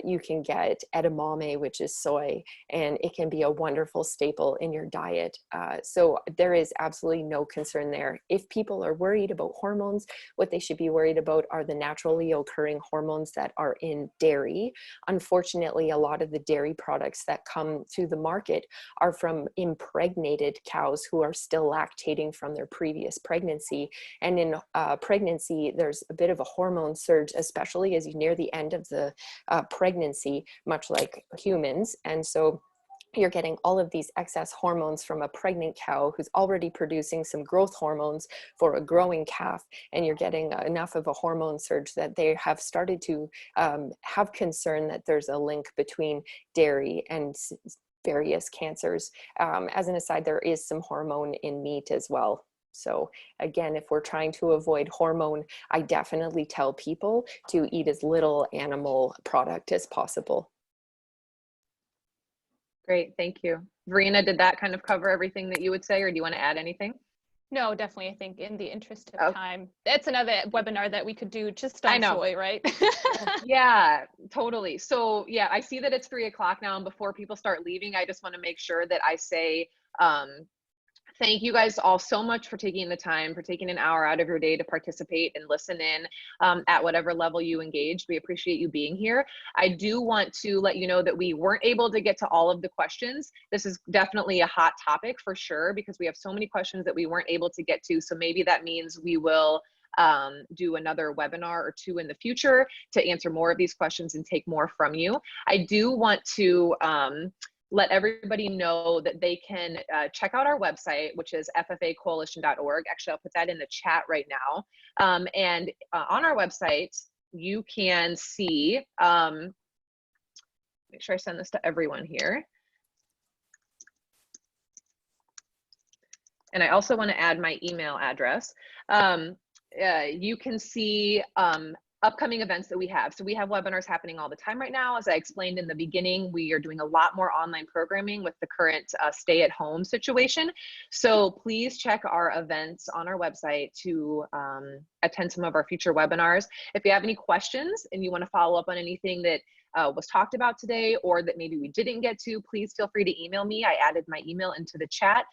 you can get edamame, which is soy, and it can be a wonderful staple in your diet. So there is absolutely no concern there. If people are worried about hormones, what they should be worried about are the naturally occurring hormones that are in dairy. Unfortunately, a lot of the dairy products that come to the market are from impregnated cows who are still lactating from their previous pregnancy. And in pregnancy, there's a bit of a hormone surge, especially as you near the end of the pregnancy, much like humans. And so you're getting all of these excess hormones from a pregnant cow who's already producing some growth hormones for a growing calf, and you're getting enough of a hormone surge that they have started to have concern that there's a link between dairy and various cancers. As an aside, there is some hormone in meat as well. So again, if we're trying to avoid hormone, I definitely tell people to eat as little animal product as possible. Great, thank you. Verena, did that kind of cover everything that you would say, or do you want to add anything? No, definitely. I think in the interest of time, that's another webinar that we could do just on soy, right? Yeah, totally. So yeah, I see that it's 3 o'clock now, and before people start leaving, I just want to make sure that I say, thank you guys all so much for taking the time, for taking an hour out of your day to participate and listen in at whatever level you engaged. We appreciate you being here. I do want to let you know that we weren't able to get to all of the questions. This is definitely a hot topic for sure, because we have so many questions that we weren't able to get to. So maybe that means we will do another webinar or two in the future to answer more of these questions and take more from you. I do want to let everybody know that they can check out our website, which is ffacoalition.org. Actually, I'll put that in the chat right now. And on our website, you can see, make sure I send this to everyone here. And I also want to add my email address. You can see upcoming events that we have. So we have webinars happening all the time right now. As I explained in the beginning, we are doing a lot more online programming with the current stay-at-home situation. So please check our events on our website to attend some of our future webinars. If you have any questions and you want to follow up on anything that was talked about today, or that maybe we didn't get to, please feel free to email me. I added my email into the chat.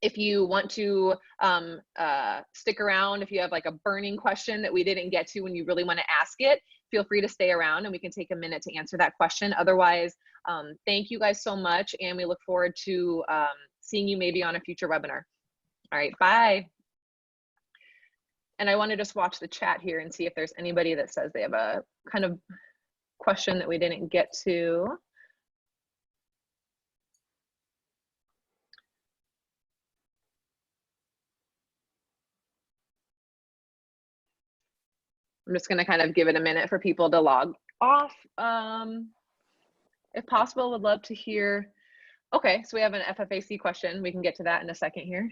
If you want to stick around, if you have like a burning question that we didn't get to and you really want to ask it, feel free to stay around and we can take a minute to answer that question. Otherwise, thank you guys so much, and we look forward to seeing you maybe on a future webinar. All right, bye. And I want to just watch the chat here and see if there's anybody that says they have a kind of question that we didn't get to. I'm just going to kind of give it a minute for people to log off. If possible, would love to hear. Okay, so we have an FFAC question. We can get to that in a second here.